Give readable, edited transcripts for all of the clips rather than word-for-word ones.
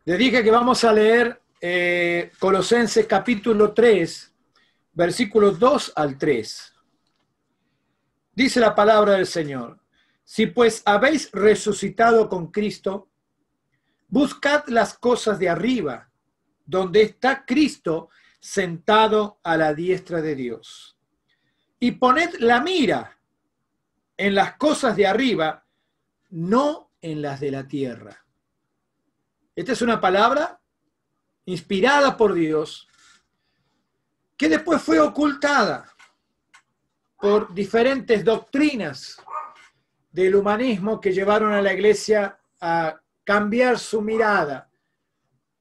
Les dije que vamos a leer Colosenses capítulo 3, versículos 2 al 3. Dice la palabra del Señor: si pues habéis resucitado con Cristo, buscad las cosas de arriba, donde está Cristo sentado a la diestra de Dios. Y poned la mira en las cosas de arriba, no en las de la tierra. Esta es una palabra inspirada por Dios, que después fue ocultada por diferentes doctrinas del humanismo que llevaron a la iglesia a cambiar su mirada.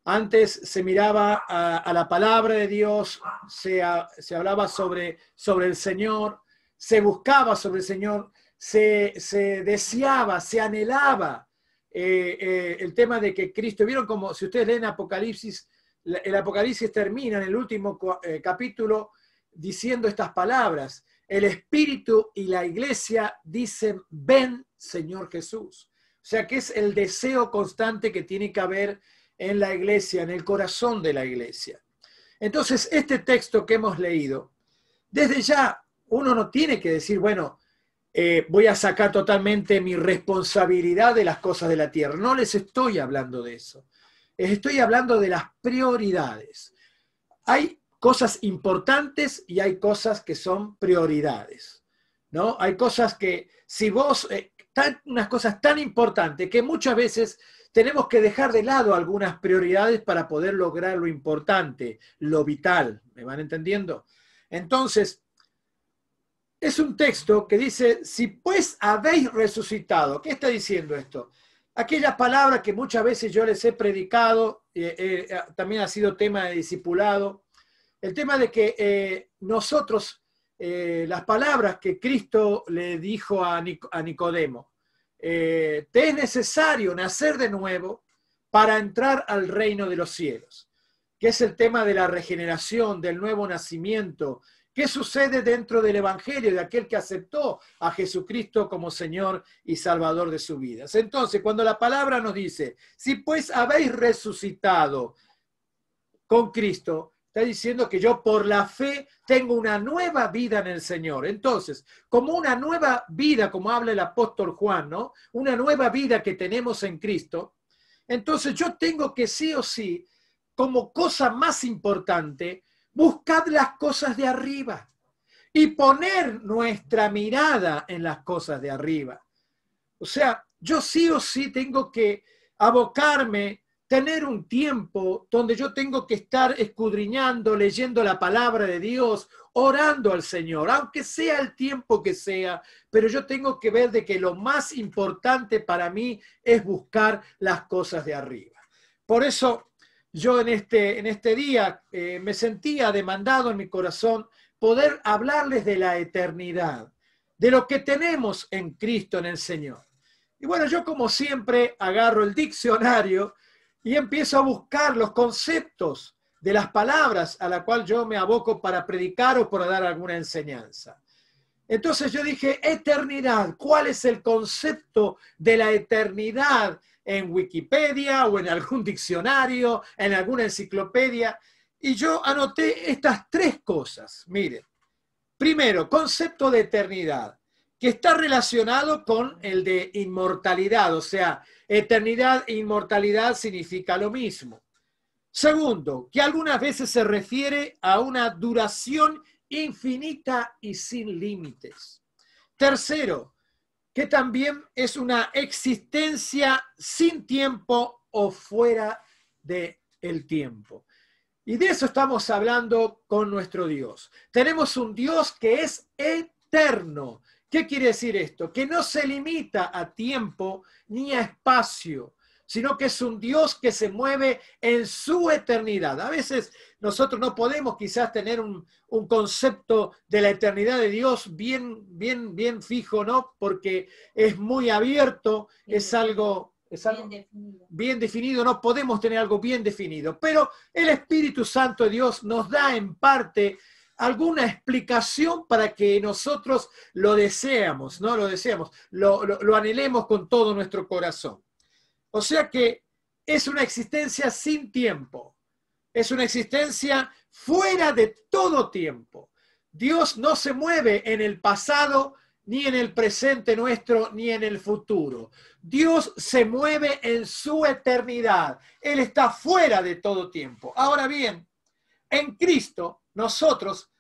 Antes se miraba a la palabra de Dios, se hablaba sobre el Señor, se buscaba sobre el Señor, se deseaba, se anhelaba el tema de que Cristo. Vieron como, si ustedes leen Apocalipsis, el Apocalipsis termina en el último capítulo diciendo estas palabras: el Espíritu y la iglesia dicen, ven Señor Jesús. O sea que es el deseo constante que tiene que haber en la iglesia, en el corazón de la iglesia. Entonces, este texto que hemos leído, desde ya uno no tiene que decir, bueno, voy a sacar totalmente mi responsabilidad de las cosas de la tierra. No les estoy hablando de eso. Estoy hablando de las prioridades. Hay cosas importantes y hay cosas que son prioridades, ¿no? Hay cosas que, si vos, unas cosas tan importantes que muchas veces tenemos que dejar de lado algunas prioridades para poder lograr lo importante, lo vital. ¿Me van entendiendo? Entonces, es un texto que dice, si pues habéis resucitado. ¿Qué está diciendo esto? Aquella palabra que muchas veces yo les he predicado, también ha sido tema de discipulado, el tema de que nosotros, las palabras que Cristo le dijo a Nicodemo, te es necesario nacer de nuevo para entrar al reino de los cielos, que es el tema de la regeneración, del nuevo nacimiento. ¿Qué sucede dentro del Evangelio de aquel que aceptó a Jesucristo como Señor y Salvador de su vida? Entonces, cuando la palabra nos dice, si pues habéis resucitado con Cristo, está diciendo que yo por la fe tengo una nueva vida en el Señor. Entonces, como una nueva vida, como habla el apóstol Juan, ¿no? Una nueva vida que tenemos en Cristo, entonces yo tengo que sí o sí, como cosa más importante, buscad las cosas de arriba y poner nuestra mirada en las cosas de arriba. O sea, yo sí o sí tengo que abocarme, tener un tiempo donde yo tengo que estar escudriñando, leyendo la palabra de Dios, orando al Señor, aunque sea el tiempo que sea, pero yo tengo que ver de que lo más importante para mí es buscar las cosas de arriba. Por eso yo en este día me sentía demandado en mi corazón poder hablarles de la eternidad, de lo que tenemos en Cristo, en el Señor. Y bueno, yo como siempre agarro el diccionario y empiezo a buscar los conceptos de las palabras a la cual yo me aboco para predicar o para dar alguna enseñanza. Entonces yo dije, eternidad, ¿cuál es el concepto de la eternidad en Wikipedia o en algún diccionario, en alguna enciclopedia? Y yo anoté estas tres cosas. Miren, primero, concepto de eternidad, que está relacionado con el de inmortalidad, o sea, eternidad e inmortalidad significa lo mismo. Segundo, que algunas veces se refiere a una duración infinita y sin límites. Tercero, que también es una existencia sin tiempo o fuera del tiempo. Y de eso estamos hablando con nuestro Dios. Tenemos un Dios que es eterno. ¿Qué quiere decir esto? Que no se limita a tiempo ni a espacio, sino que es un Dios que se mueve en su eternidad. A veces nosotros no podemos quizás tener un concepto de la eternidad de Dios bien fijo, ¿no? Porque es muy abierto, es algo bien definido, no podemos tener algo bien definido. Pero el Espíritu Santo de Dios nos da en parte alguna explicación para que nosotros lo deseamos, ¿no? Lo deseamos, lo anhelemos con todo nuestro corazón. O sea que es una existencia sin tiempo. Es una existencia fuera de todo tiempo. Dios no se mueve en el pasado, ni en el presente nuestro, ni en el futuro. Dios se mueve en su eternidad. Él está fuera de todo tiempo. Ahora bien, en Cristo nosotros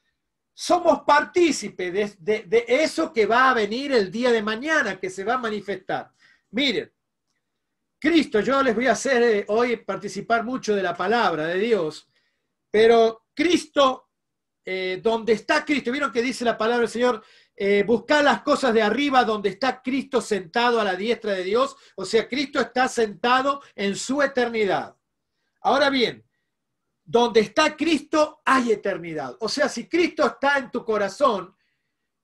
somos partícipes de eso que va a venir el día de mañana, que se va a manifestar. Miren, Cristo, yo les voy a hacer hoy participar mucho de la palabra de Dios, pero Cristo, donde está Cristo, ¿vieron que dice la palabra del Señor? Buscar las cosas de arriba donde está Cristo sentado a la diestra de Dios. O sea, Cristo está sentado en su eternidad. Ahora bien, donde está Cristo hay eternidad. O sea, si Cristo está en tu corazón,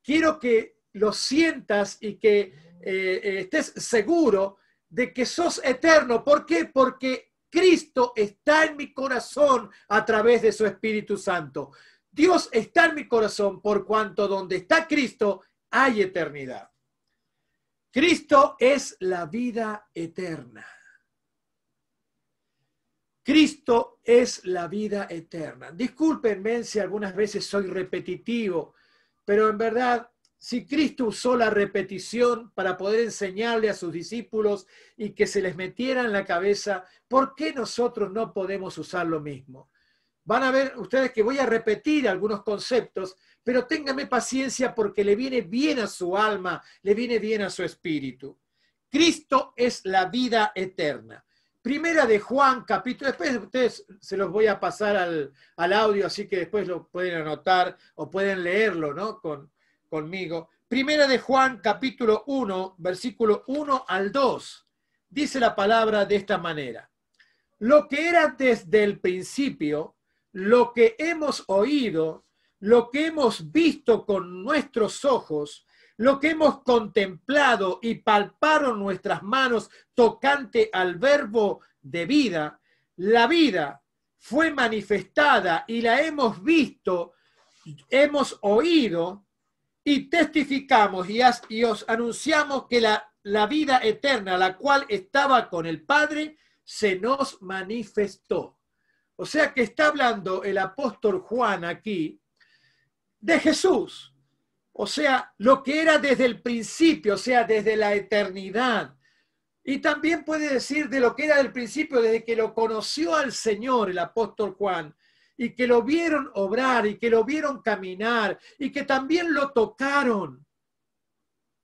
quiero que lo sientas y que estés seguro de que sos eterno. ¿Por qué? Porque Cristo está en mi corazón a través de su Espíritu Santo. Dios está en mi corazón por cuanto donde está Cristo hay eternidad. Cristo es la vida eterna. Cristo es la vida eterna. Discúlpenme si algunas veces soy repetitivo, pero en verdad, si Cristo usó la repetición para poder enseñarle a sus discípulos y que se les metiera en la cabeza, ¿por qué nosotros no podemos usar lo mismo? Van a ver ustedes que voy a repetir algunos conceptos, pero ténganme paciencia porque le viene bien a su alma, le viene bien a su espíritu. Cristo es la vida eterna. Primera de Juan, capítulo, después ustedes se los voy a pasar al audio, así que después lo pueden anotar o pueden leerlo, ¿no? Conmigo. Primera de Juan, capítulo 1, versículo 1 al 2. Dice la palabra de esta manera. Lo que era desde el principio, lo que hemos oído, lo que hemos visto con nuestros ojos, lo que hemos contemplado y palparon nuestras manos tocante al verbo de vida, la vida fue manifestada y la hemos visto, hemos oído y testificamos y os anunciamos que la vida eterna, la cual estaba con el Padre, se nos manifestó. O sea que está hablando el apóstol Juan aquí de Jesús. O sea, lo que era desde el principio, o sea, desde la eternidad. Y también puede decir de lo que era del principio, desde que lo conoció al Señor, el apóstol Juan, y que lo vieron obrar, y que lo vieron caminar, y que también lo tocaron,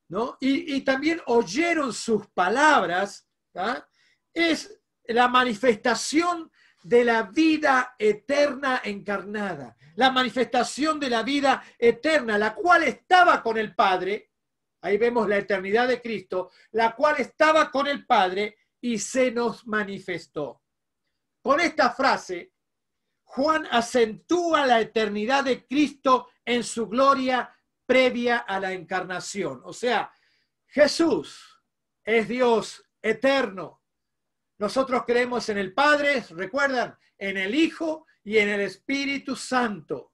¿no? Y también oyeron sus palabras, ¿tá? Es la manifestación de la vida eterna encarnada, la manifestación de la vida eterna, la cual estaba con el Padre. Ahí vemos la eternidad de Cristo, la cual estaba con el Padre y se nos manifestó. Con esta frase, Juan acentúa la eternidad de Cristo en su gloria previa a la encarnación. O sea, Jesús es Dios eterno. Nosotros creemos en el Padre, ¿recuerdan? En el Hijo y en el Espíritu Santo.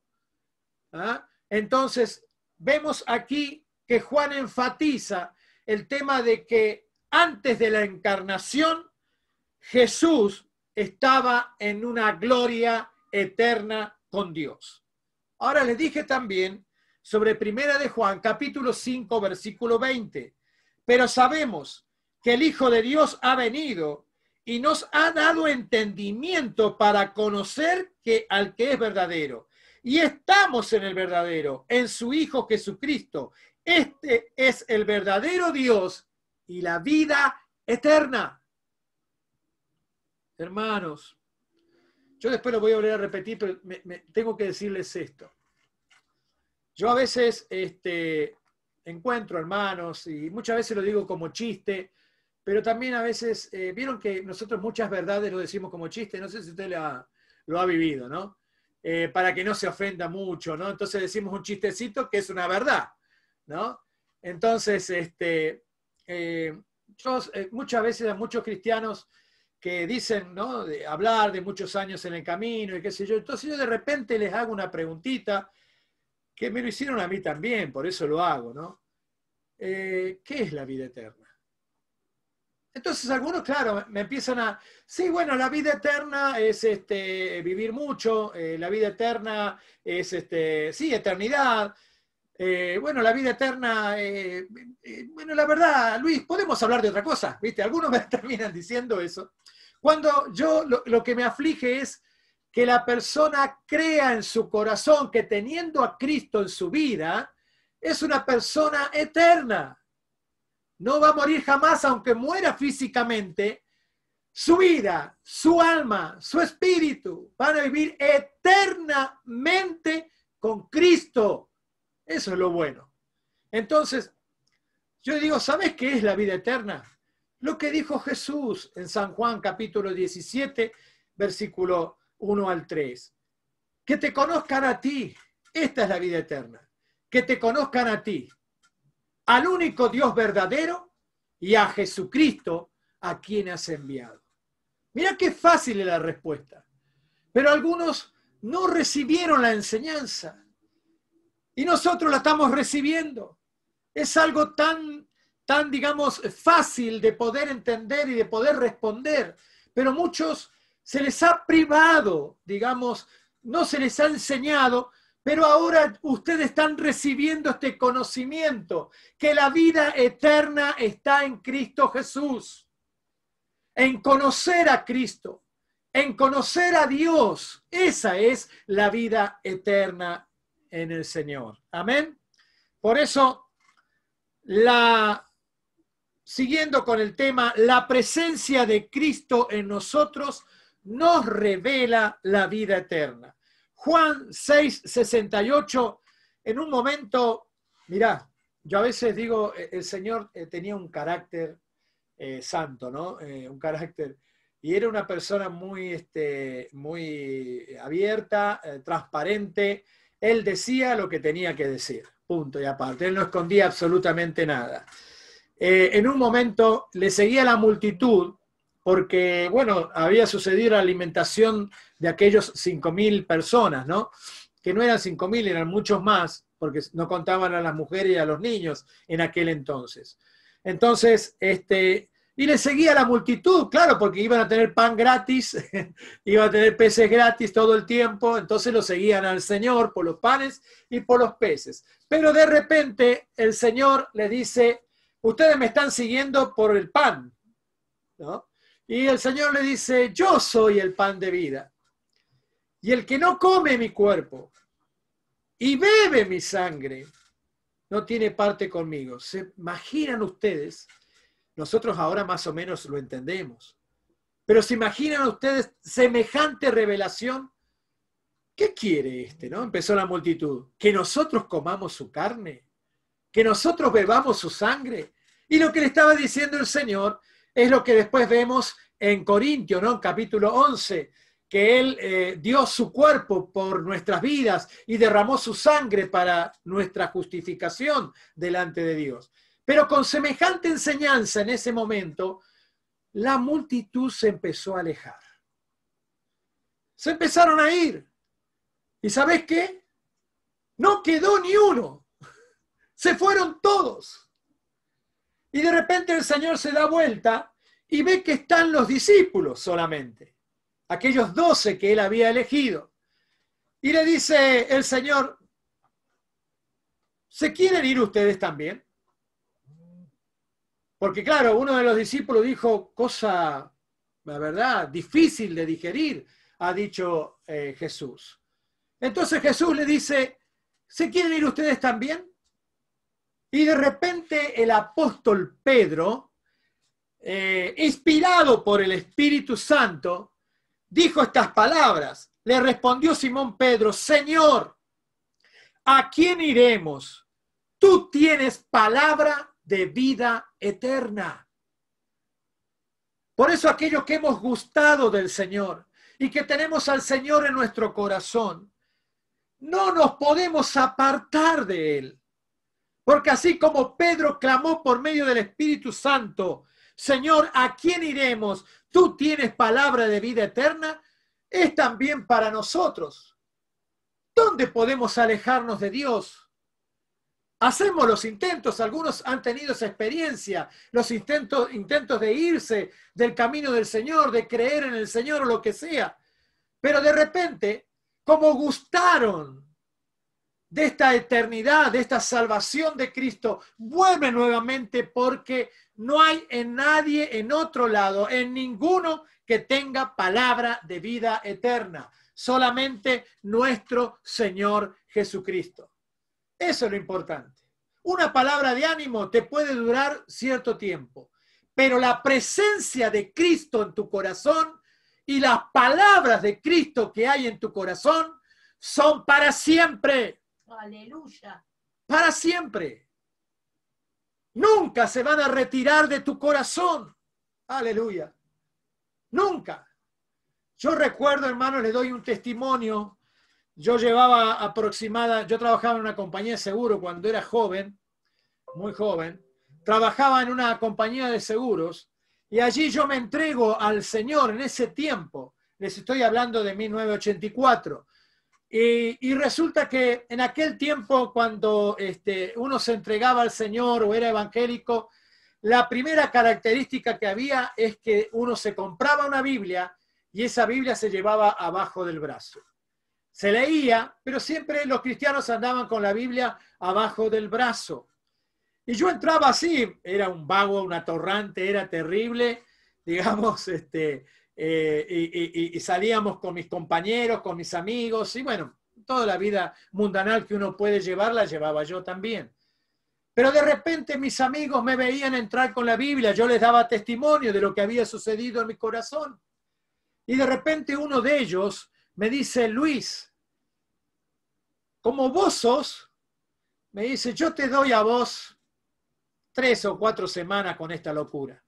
¿Ah? Entonces, vemos aquí que Juan enfatiza el tema de que antes de la encarnación, Jesús estaba en una gloria eterna con Dios. Ahora les dije también sobre Primera de Juan, capítulo 5, versículo 20. Pero sabemos que el Hijo de Dios ha venido y nos ha dado entendimiento para conocer al que es verdadero. Y estamos en el verdadero, en su Hijo Jesucristo. Este es el verdadero Dios y la vida eterna. Hermanos, yo después lo voy a volver a repetir, pero tengo que decirles esto. Yo a veces encuentro hermanos, y muchas veces lo digo como chiste, pero también a veces, vieron que nosotros muchas verdades lo decimos como chiste, no sé si usted lo ha vivido, ¿no? Para que no se ofenda mucho, ¿no? Entonces decimos un chistecito que es una verdad, ¿no? Entonces, muchas veces a muchos cristianos que dicen, ¿no? De hablar de muchos años en el camino y qué sé yo, entonces yo de repente les hago una preguntita que me lo hicieron a mí también, por eso lo hago, ¿no? ¿Qué es la vida eterna? Entonces algunos, claro, me empiezan a, sí, bueno, la vida eterna es vivir mucho, la vida eterna es, sí, eternidad. Bueno, la vida eterna, bueno, la verdad, Luis, podemos hablar de otra cosa, ¿viste? Algunos me terminan diciendo eso. Cuando yo lo que me aflige es que la persona crea en su corazón que teniendo a Cristo en su vida, es una persona eterna. No va a morir jamás, aunque muera físicamente. Su vida, su alma, su espíritu van a vivir eternamente con Cristo. Eso es lo bueno. Entonces, yo digo, ¿sabes qué es la vida eterna? Lo que dijo Jesús en San Juan capítulo 17, versículo 1 al 3. Que te conozcan a ti. Esta es la vida eterna. Que te conozcan a ti, al único Dios verdadero y a Jesucristo a quien has enviado. Mira qué fácil es la respuesta. Pero algunos no recibieron la enseñanza. Y nosotros la estamos recibiendo. Es algo tan, digamos, fácil de poder entender y de poder responder. Pero muchos se les ha privado, digamos, no se les ha enseñado, pero ahora ustedes están recibiendo este conocimiento, que la vida eterna está en Cristo Jesús. En conocer a Cristo, en conocer a Dios. Esa es la vida eterna en el Señor. Amén. Por eso, siguiendo con el tema, la presencia de Cristo en nosotros nos revela la vida eterna. Juan 6:68, en un momento, mirá, yo a veces digo, el Señor tenía un carácter santo, ¿no? Un carácter, y era una persona muy abierta, transparente. Él decía lo que tenía que decir, punto y aparte. Él no escondía absolutamente nada. En un momento le seguía la multitud porque, bueno, había sucedido la alimentación de aquellos 5.000 personas, ¿no? Que no eran 5.000, eran muchos más, porque no contaban a las mujeres y a los niños en aquel entonces. Entonces, y le seguía la multitud, claro, porque iban a tener pan gratis, iban a tener peces gratis todo el tiempo, entonces lo seguían al Señor por los panes y por los peces. Pero de repente el Señor le dice, ustedes me están siguiendo por el pan, ¿no? Y el Señor le dice, yo soy el pan de vida. Y el que no come mi cuerpo y bebe mi sangre, no tiene parte conmigo. ¿Se imaginan ustedes? Nosotros ahora más o menos lo entendemos. Pero ¿se imaginan ustedes semejante revelación? ¿Qué quiere no? Empezó la multitud. ¿Que nosotros comamos su carne? ¿Que nosotros bebamos su sangre? Y lo que le estaba diciendo el Señor es lo que después vemos en Corintios, ¿no? En capítulo 11, que Él dio su cuerpo por nuestras vidas y derramó su sangre para nuestra justificación delante de Dios. Pero con semejante enseñanza en ese momento, la multitud se empezó a alejar. Se empezaron a ir. ¿Y sabés qué? No quedó ni uno. Se fueron todos. Y de repente el Señor se da vuelta y ve que están los discípulos solamente. Aquellos 12 que Él había elegido. Y le dice el Señor, ¿se quieren ir ustedes también? Porque claro, uno de los discípulos dijo, cosa, la verdad, difícil de digerir, ha dicho Jesús. Entonces Jesús le dice, ¿se quieren ir ustedes también? Y de repente el apóstol Pedro, inspirado por el Espíritu Santo, dijo estas palabras. Le respondió Simón Pedro, Señor, ¿a quién iremos? Tú tienes palabra de vida eterna. Por eso aquellos que hemos gustado del Señor y que tenemos al Señor en nuestro corazón, no nos podemos apartar de Él. Porque así como Pedro clamó por medio del Espíritu Santo, Señor, ¿a quién iremos? Tú tienes palabra de vida eterna, es también para nosotros. ¿Dónde podemos alejarnos de Dios? hacemos los intentos, algunos han tenido esa experiencia, los intentos de irse del camino del Señor, de creer en el Señor o lo que sea. Pero de repente, como gustaron de esta eternidad, de esta salvación de Cristo, vuelve nuevamente porque no hay en nadie en otro lado, en ninguno que tenga palabra de vida eterna. Solamente nuestro Señor Jesucristo. Eso es lo importante. Una palabra de ánimo te puede durar cierto tiempo, pero la presencia de Cristo en tu corazón y las palabras de Cristo que hay en tu corazón son para siempre. Aleluya. Para siempre. Nunca se van a retirar de tu corazón. Aleluya. Nunca. Yo recuerdo, hermano, le doy un testimonio. Yo trabajaba en una compañía de seguro cuando era joven, muy joven. Trabajaba en una compañía de seguros y allí yo me entrego al Señor en ese tiempo. Les estoy hablando de 1984. Y resulta que en aquel tiempo, cuando uno se entregaba al Señor o era evangélico, la primera característica que había es que uno se compraba una Biblia y esa Biblia se llevaba abajo del brazo. Se leía, pero siempre los cristianos andaban con la Biblia abajo del brazo. Y yo entraba así, era un vago, un atorrante, era terrible, digamos, y salíamos con mis compañeros, con mis amigos, y bueno, toda la vida mundanal que uno puede llevar, la llevaba yo también. Pero de repente mis amigos me veían entrar con la Biblia, yo les daba testimonio de lo que había sucedido en mi corazón. Y de repente uno de ellos me dice, Luis, como vos sos, me dice, yo te doy a vos 3 o 4 semanas con esta locura.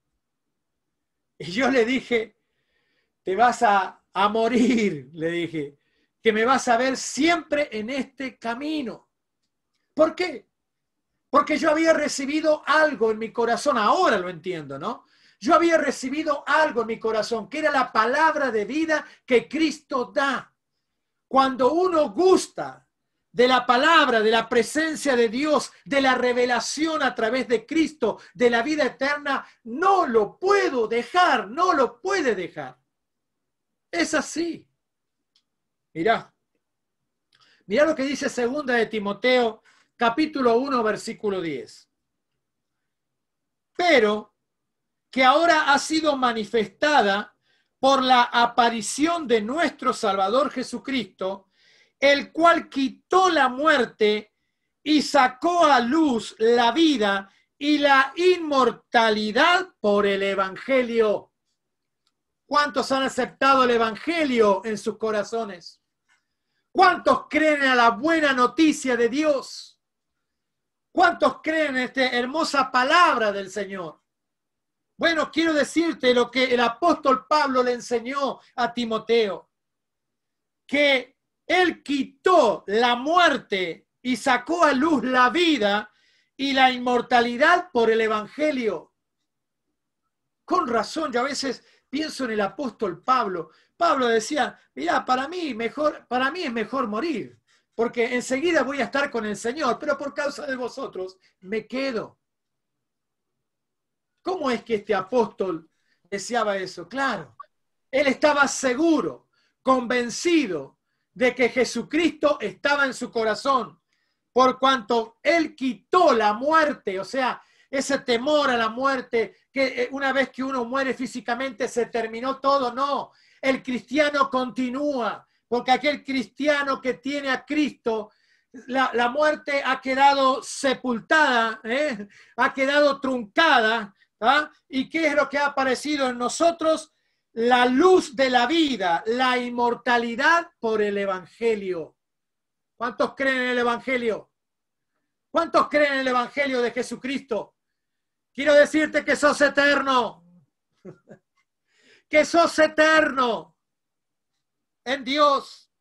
Y yo le dije, te vas a morir, le dije, que me vas a ver siempre en este camino. ¿Por qué? Porque yo había recibido algo en mi corazón, ahora lo entiendo, ¿no? Yo había recibido algo en mi corazón, que era la palabra de vida que Cristo da. Cuando uno gusta de la palabra, de la presencia de Dios, de la revelación a través de Cristo, de la vida eterna, no lo puedo dejar, no lo puede dejar. Es así. Mirá lo que dice 2 de Timoteo, capítulo 1, versículo 10. Pero que ahora ha sido manifestada por la aparición de nuestro Salvador Jesucristo, el cual quitó la muerte y sacó a luz la vida y la inmortalidad por el Evangelio. ¿Cuántos han aceptado el Evangelio en sus corazones? ¿Cuántos creen a la buena noticia de Dios? ¿Cuántos creen en esta hermosa palabra del Señor? Bueno, quiero decirte lo que el apóstol Pablo le enseñó a Timoteo, que él quitó la muerte y sacó a luz la vida y la inmortalidad por el Evangelio. Con razón, yo a veces pienso en el apóstol Pablo. Pablo decía, mirá, para mí es mejor morir, porque enseguida voy a estar con el Señor, pero por causa de vosotros me quedo. ¿Cómo es que este apóstol deseaba eso? Claro, él estaba seguro, convencido de que Jesucristo estaba en su corazón, por cuanto él quitó la muerte, o sea, ese temor a la muerte, que una vez que uno muere físicamente se terminó todo. No, el cristiano continúa, porque aquel cristiano que tiene a Cristo, la muerte ha quedado sepultada, ha quedado truncada. ¿Ah? ¿Y qué es lo que ha aparecido en nosotros? La luz de la vida, la inmortalidad por el Evangelio. ¿Cuántos creen en el Evangelio? ¿Cuántos creen en el Evangelio de Jesucristo? Quiero decirte que sos eterno. Que sos eterno en Dios.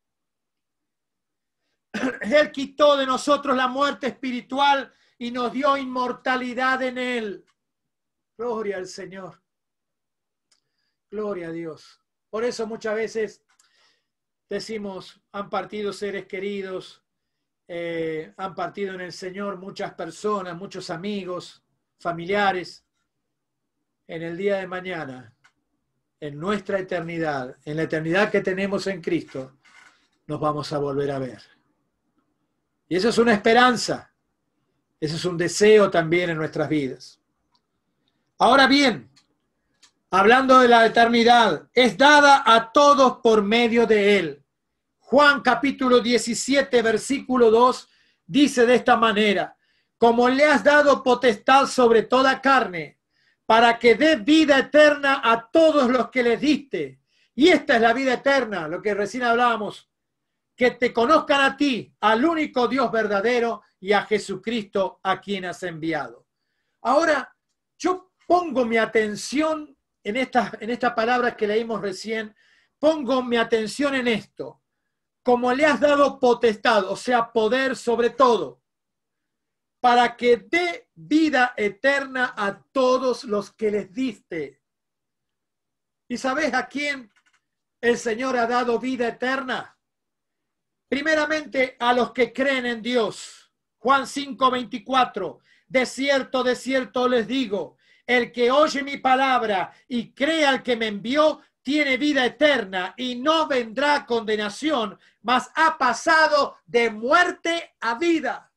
Él quitó de nosotros la muerte espiritual y nos dio inmortalidad en Él. Gloria al Señor. Gloria a Dios. Por eso muchas veces decimos, han partido seres queridos han partido en el Señor muchas personas, muchos amigos, familiares. En el día de mañana, en nuestra eternidad, en la eternidad que tenemos en Cristo, nos vamos a volver a ver. Y eso es una esperanza, eso es un deseo también en nuestras vidas. Ahora bien, hablando de la eternidad, es dada a todos por medio de Él. Juan capítulo 17, versículo 2, dice de esta manera: como le has dado potestad sobre toda carne, para que dé vida eterna a todos los que les diste. Y esta es la vida eterna, lo que recién hablábamos, que te conozcan a ti, al único Dios verdadero, y a Jesucristo a quien has enviado. Ahora, yo pongo mi atención en esta palabra que leímos recién, pongo mi atención en esto. Como le has dado potestad, o sea, poder sobre todo, para que dé vida eterna a todos los que les diste. ¿Y sabes a quién el Señor ha dado vida eterna? Primeramente a los que creen en Dios. Juan 5:24. De cierto les digo, el que oye mi palabra y cree al que me envió, tiene vida eterna y no vendrá condenación, mas ha pasado de muerte a vida.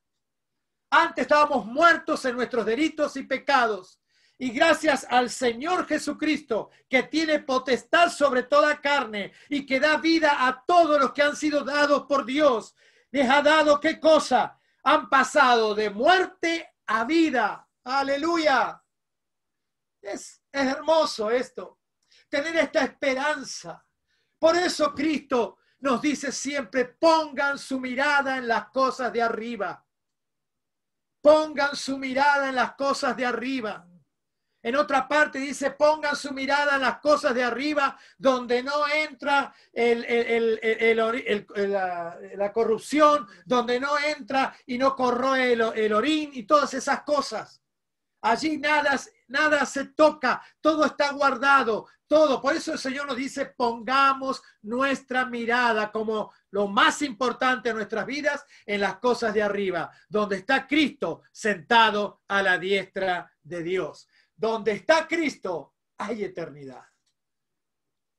Antes estábamos muertos en nuestros delitos y pecados. Y gracias al Señor Jesucristo, que tiene potestad sobre toda carne y que da vida a todos los que han sido dados por Dios, les ha dado ¿qué cosa? Han pasado de muerte a vida. ¡Aleluya! Es hermoso esto, tener esta esperanza. Por eso Cristo nos dice siempre: pongan su mirada en las cosas de arriba. Pongan su mirada en las cosas de arriba. En otra parte dice: pongan su mirada en las cosas de arriba, donde no entra la corrupción, donde no entra y no corroe el orín y todas esas cosas. Allí nada se toca, todo está guardado, todo. Por eso el Señor nos dice: pongamos nuestra mirada como lo más importante en nuestras vidas en las cosas de arriba, donde está Cristo sentado a la diestra de Dios. Donde está Cristo hay eternidad.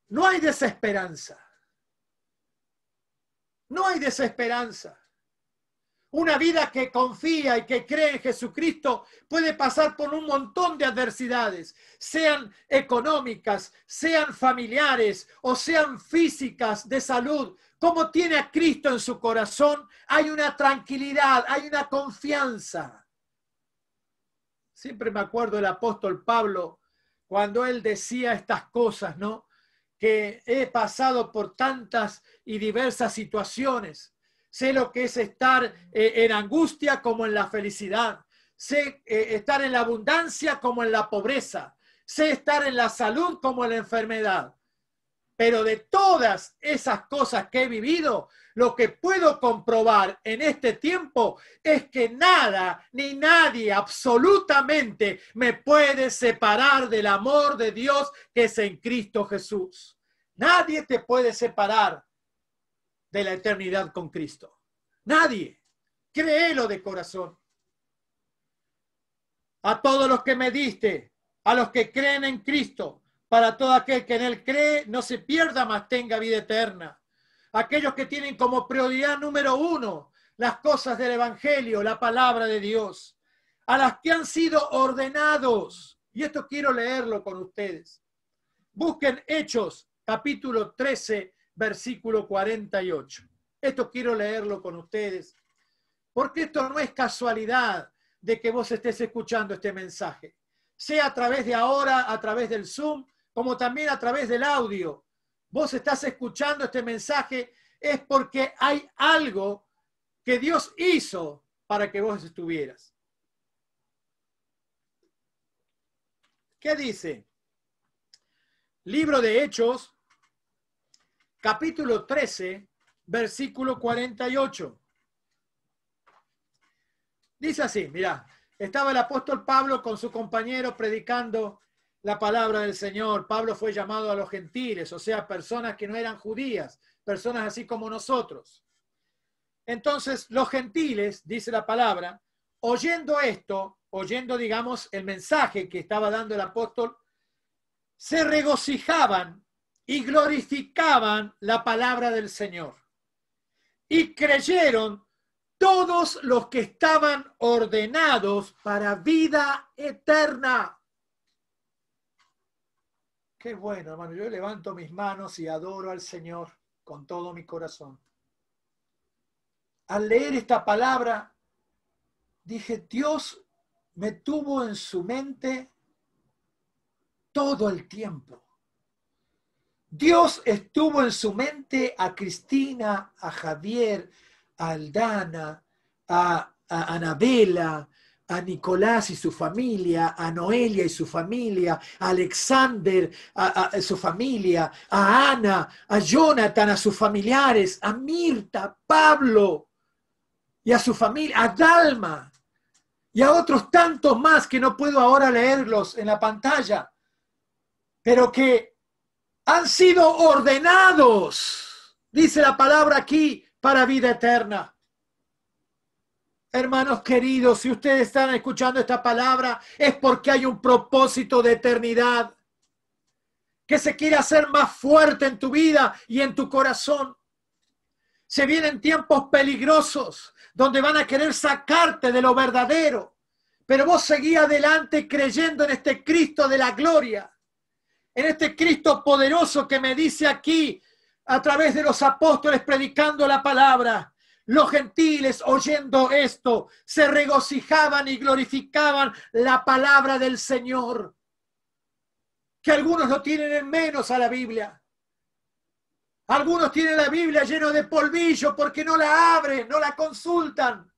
No hay desesperanza. No hay desesperanza. Una vida que confía y que cree en Jesucristo puede pasar por un montón de adversidades, sean económicas, sean familiares o sean físicas, de salud. Como tiene a Cristo en su corazón, hay una tranquilidad, hay una confianza. Siempre me acuerdo del apóstol Pablo cuando él decía estas cosas, ¿no? Que he pasado por tantas y diversas situaciones. Sé lo que es estar en angustia como en la felicidad. Sé estar en la abundancia como en la pobreza. Sé estar en la salud como en la enfermedad. Pero de todas esas cosas que he vivido, lo que puedo comprobar en este tiempo es que nada ni nadie absolutamente me puede separar del amor de Dios que es en Cristo Jesús. Nadie te puede separar de la eternidad con Cristo. Nadie. Créelo de corazón. A todos los que me diste, a los que creen en Cristo, para todo aquel que en él cree, no se pierda, mas tenga vida eterna. Aquellos que tienen como prioridad número 1 las cosas del Evangelio, la palabra de Dios. A las que han sido ordenados. Y esto quiero leerlo con ustedes. Busquen Hechos, capítulo 13, versículo 48. Esto quiero leerlo con ustedes, porque esto no es casualidad de que vos estés escuchando este mensaje, sea a través de ahora, a través del Zoom, como también a través del audio. Vos estás escuchando este mensaje es porque hay algo que Dios hizo para que vos estuvieras. ¿Qué dice? Libro de Hechos, capítulo 13, versículo 48. Dice así, mirá, estaba el apóstol Pablo con su compañero predicando la palabra del Señor. Pablo fue llamado a los gentiles, o sea, personas que no eran judías, personas así como nosotros. Entonces los gentiles, dice la palabra, oyendo esto, oyendo, digamos, el mensaje que estaba dando el apóstol, se regocijaban y glorificaban la palabra del Señor. Y creyeron todos los que estaban ordenados para vida eterna. Qué bueno, hermano. Yo levanto mis manos y adoro al Señor con todo mi corazón. Al leer esta palabra, dije, Dios me tuvo en su mente todo el tiempo. Dios estuvo en su mente a Cristina, a Javier, a Aldana, a Anabela, a Nicolás y su familia, a Noelia y su familia, a Alexander, a su familia, a Ana, a Jonathan, a sus familiares, a Mirta, a Pablo y a su familia, a Dalma y a otros tantos más que no puedo ahora leerlos en la pantalla, pero que han sido ordenados, dice la palabra aquí, para vida eterna. Hermanos queridos, si ustedes están escuchando esta palabra, es porque hay un propósito de eternidad que se quiere hacer más fuerte en tu vida y en tu corazón. Se vienen tiempos peligrosos donde van a querer sacarte de lo verdadero, pero vos seguí adelante creyendo en este Cristo de la gloria, en este Cristo poderoso que me dice aquí a través de los apóstoles predicando la palabra. Los gentiles oyendo esto se regocijaban y glorificaban la palabra del Señor, que algunos lo tienen en menos a la Biblia. Algunos tienen la Biblia lleno de polvillo porque no la abren, no la consultan.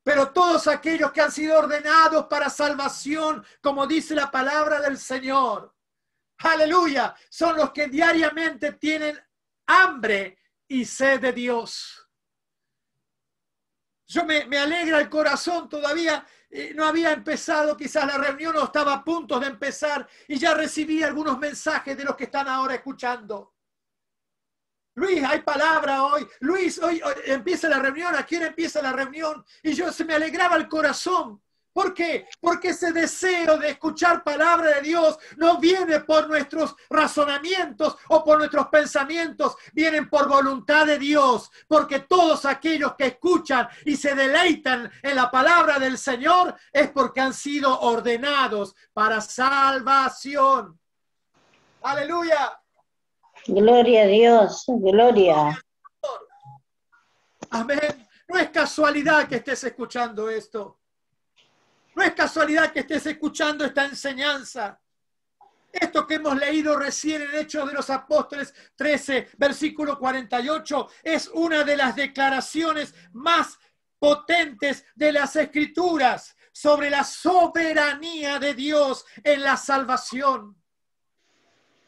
Pero todos aquellos que han sido ordenados para salvación, como dice la palabra del Señor, aleluya, son los que diariamente tienen hambre y sed de Dios. Me alegra el corazón, todavía no había empezado quizás la reunión o estaba a punto de empezar y ya recibí algunos mensajes de los que están ahora escuchando. Luis, hay palabra hoy. Luis, hoy empieza la reunión. ¿A quién empieza la reunión? Y se me alegraba el corazón. ¿Por qué? Porque ese deseo de escuchar palabra de Dios no viene por nuestros razonamientos o por nuestros pensamientos, vienen por voluntad de Dios, porque todos aquellos que escuchan y se deleitan en la palabra del Señor es porque han sido ordenados para salvación. ¡Aleluya! Gloria a Dios, gloria. Amén. No es casualidad que estés escuchando esto. No es casualidad que estés escuchando esta enseñanza. Esto que hemos leído recién en Hechos de los Apóstoles 13, versículo 48, es una de las declaraciones más potentes de las Escrituras sobre la soberanía de Dios en la salvación.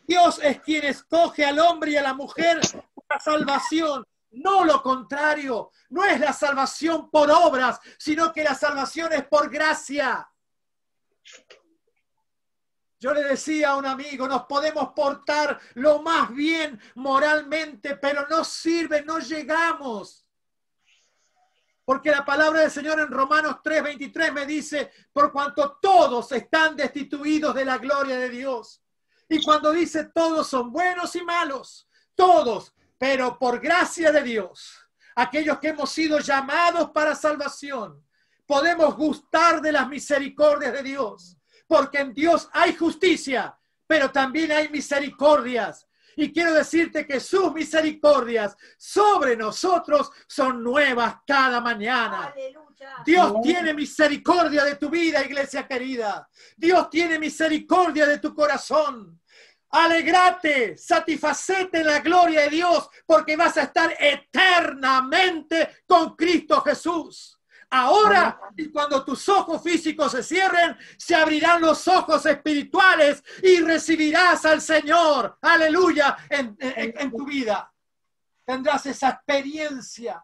Dios es quien escoge al hombre y a la mujer para salvación. No lo contrario, no es la salvación por obras, sino que la salvación es por gracia. Yo le decía a un amigo, nos podemos portar lo más bien moralmente, pero no sirve, no llegamos. Porque la palabra del Señor en Romanos 3:23 me dice, por cuanto todos están destituidos de la gloria de Dios. Y cuando dice todos son buenos y malos, todos, pero por gracia de Dios, aquellos que hemos sido llamados para salvación, podemos gustar de las misericordias de Dios, porque en Dios hay justicia, pero también hay misericordias. Y quiero decirte que sus misericordias sobre nosotros son nuevas cada mañana. Aleluya. Dios tiene misericordia de tu vida, iglesia querida. Dios tiene misericordia de tu corazón. Alegrate, satisfacete en la gloria de Dios, porque vas a estar eternamente con Cristo Jesús. Ahora, y cuando tus ojos físicos se cierren, se abrirán los ojos espirituales y recibirás al Señor, aleluya, en tu vida. Tendrás esa experiencia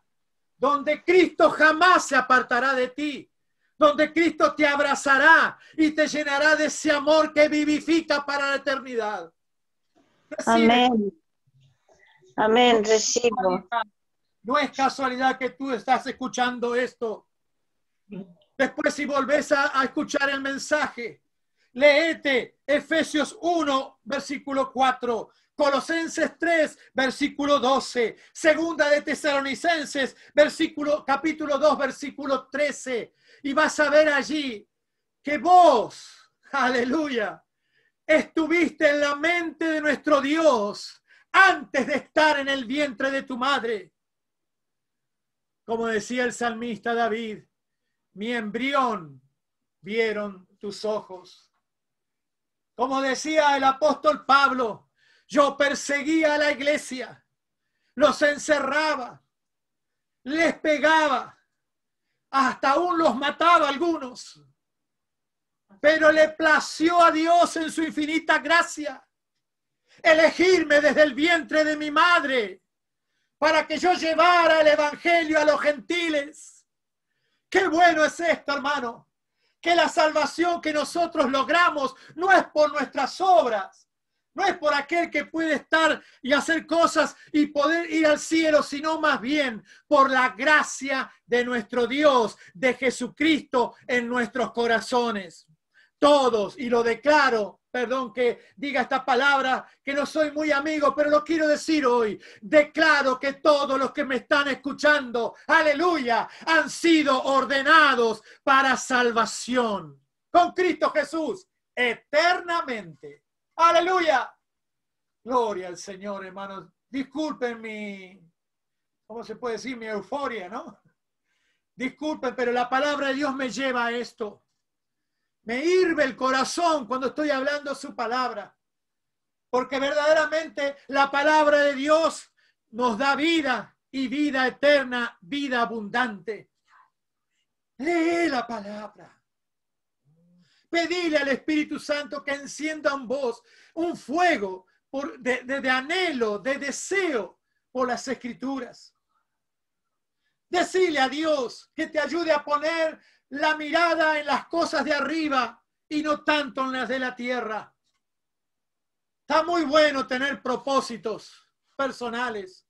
donde Cristo jamás se apartará de ti, donde Cristo te abrazará y te llenará de ese amor que vivifica para la eternidad. Amén. Amén, recibo. No es casualidad que tú estás escuchando esto. Después, si volvés a escuchar el mensaje, léete Efesios 1, versículo 4, Colosenses 3, versículo 12, Segunda de Tesalonicenses, capítulo 2, versículo 13, y vas a ver allí que vos, aleluya, estuviste en la mente de nuestro Dios antes de estar en el vientre de tu madre. Como decía el salmista David, mi embrión vieron tus ojos. Como decía el apóstol Pablo, yo perseguía a la iglesia, los encerraba, les pegaba, hasta aún los mataba a algunos. Pero le plació a Dios en su infinita gracia elegirme desde el vientre de mi madre para que yo llevara el evangelio a los gentiles. Qué bueno es esto, hermano, que la salvación que nosotros logramos no es por nuestras obras, no es por aquel que puede estar y hacer cosas y poder ir al cielo, sino más bien por la gracia de nuestro Dios, de Jesucristo en nuestros corazones. Todos, y lo declaro, perdón que diga esta palabra, que no soy muy amigo, pero lo quiero decir hoy. Declaro que todos los que me están escuchando, aleluya, han sido ordenados para salvación con Cristo Jesús eternamente. Aleluya. Gloria al Señor, hermanos. Disculpen ¿cómo se puede decir? Mi euforia, ¿no? Disculpen, pero la palabra de Dios me lleva a esto. Me hirve el corazón cuando estoy hablando su palabra, porque verdaderamente la palabra de Dios nos da vida y vida eterna, vida abundante. Lee la palabra. Pedile al Espíritu Santo que encienda en vos un fuego de anhelo, de deseo por las Escrituras. Decile a Dios que te ayude a poner la mirada en las cosas de arriba y no tanto en las de la tierra. Está muy bueno tener propósitos personales,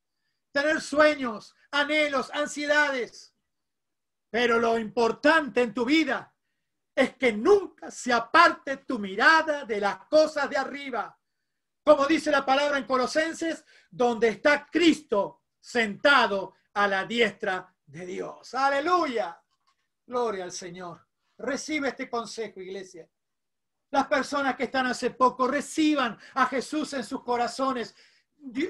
tener sueños, anhelos, ansiedades, pero lo importante en tu vida es que nunca se aparte tu mirada de las cosas de arriba. Como dice la palabra en Colosenses, donde está Cristo sentado a la diestra de Dios. ¡Aleluya! Gloria al Señor. Recibe este consejo, iglesia. Las personas que están hace poco, reciban a Jesús en sus corazones.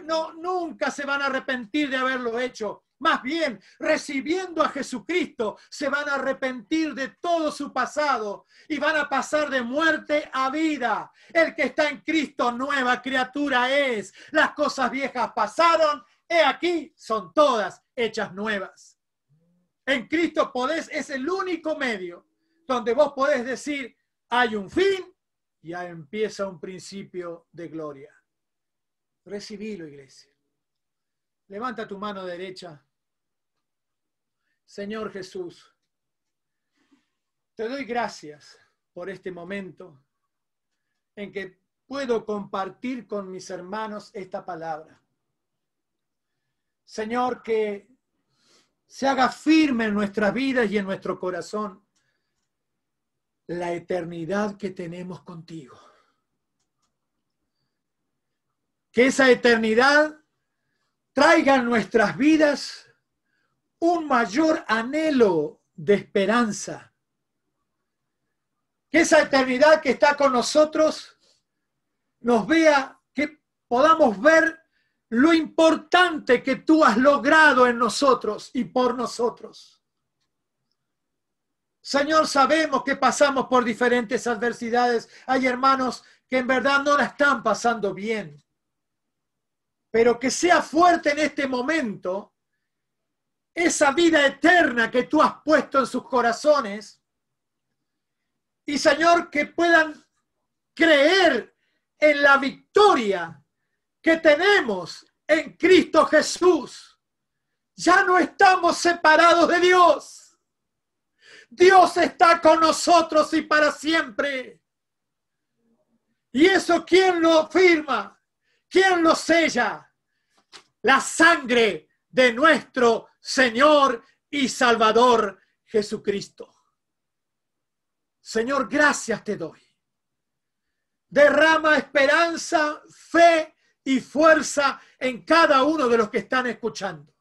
No, nunca se van a arrepentir de haberlo hecho. Más bien, recibiendo a Jesucristo, se van a arrepentir de todo su pasado y van a pasar de muerte a vida. El que está en Cristo, nueva criatura es. Las cosas viejas pasaron, he aquí, son todas hechas nuevas. En Cristo es el único medio donde vos podés decir, hay un fin y ya empieza un principio de gloria. Recibilo, iglesia. Levanta tu mano derecha. Señor Jesús, te doy gracias por este momento en que puedo compartir con mis hermanos esta palabra. Señor, que se haga firme en nuestras vidas y en nuestro corazón la eternidad que tenemos contigo. Que esa eternidad traiga en nuestras vidas un mayor anhelo de esperanza. Que esa eternidad que está con nosotros nos vea, que podamos ver lo importante que tú has logrado en nosotros y por nosotros. Señor, sabemos que pasamos por diferentes adversidades. Hay hermanos que en verdad no la están pasando bien. Pero que sea fuerte en este momento esa vida eterna que tú has puesto en sus corazones. Y Señor, que puedan creer en la victoria que tenemos en Cristo Jesús. Ya no estamos separados de Dios. Dios está con nosotros y para siempre. Y eso, ¿quién lo firma? ¿Quién lo sella? La sangre de nuestro Señor y Salvador Jesucristo. Señor, gracias te doy. Derrama esperanza, fe y fuerza en cada uno de los que están escuchando.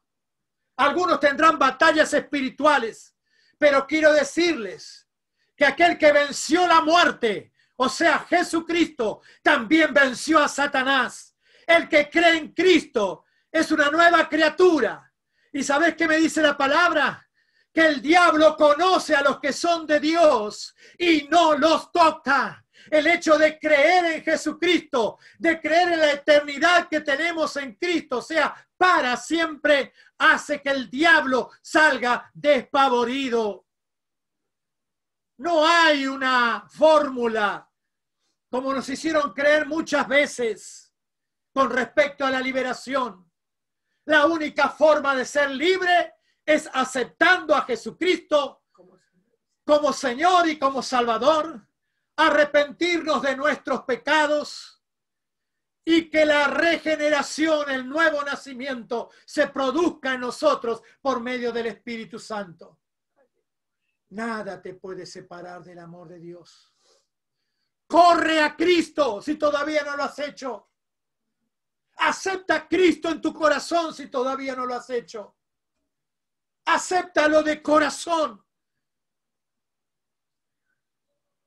Algunos tendrán batallas espirituales, pero quiero decirles que aquel que venció la muerte, o sea, Jesucristo, también venció a Satanás. El que cree en Cristo es una nueva criatura. ¿Y sabes qué me dice la palabra? Que el diablo conoce a los que son de Dios y no los toca. El hecho de creer en Jesucristo, de creer en la eternidad que tenemos en Cristo, o sea, para siempre, hace que el diablo salga despavorido. No hay una fórmula, como nos hicieron creer muchas veces, con respecto a la liberación. La única forma de ser libre es aceptando a Jesucristo como Señor y como Salvador, arrepentirnos de nuestros pecados y que la regeneración, el nuevo nacimiento, se produzca en nosotros por medio del Espíritu Santo. Nada te puede separar del amor de Dios. Corre a Cristo si todavía no lo has hecho. Acepta a Cristo en tu corazón si todavía no lo has hecho. Acéptalo de corazón.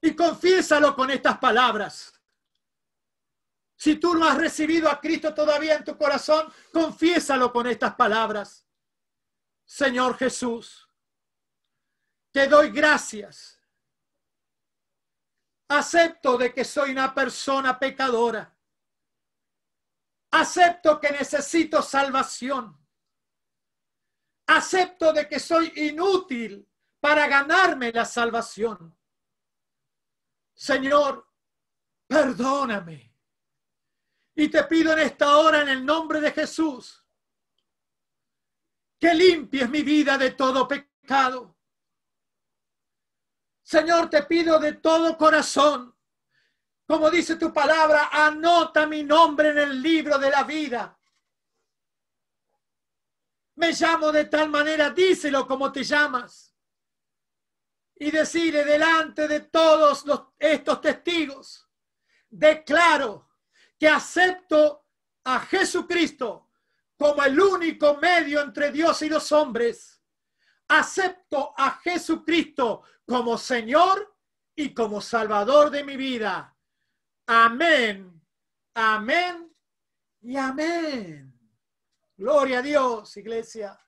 Y confiésalo con estas palabras. Si tú no has recibido a Cristo todavía en tu corazón, confiésalo con estas palabras. Señor Jesús, te doy gracias. Acepto de que soy una persona pecadora. Acepto que necesito salvación. Acepto de que soy inútil para ganarme la salvación. Señor, perdóname. Y te pido en esta hora, en el nombre de Jesús, que limpies mi vida de todo pecado. Señor, te pido de todo corazón, como dice tu palabra, anota mi nombre en el libro de la vida. Me llamo de tal manera, díselo como te llamas. Y decirle delante de todos estos testigos, declaro que acepto a Jesucristo como el único medio entre Dios y los hombres. Acepto a Jesucristo como Señor y como Salvador de mi vida. Amén, amén y amén. Gloria a Dios, iglesia.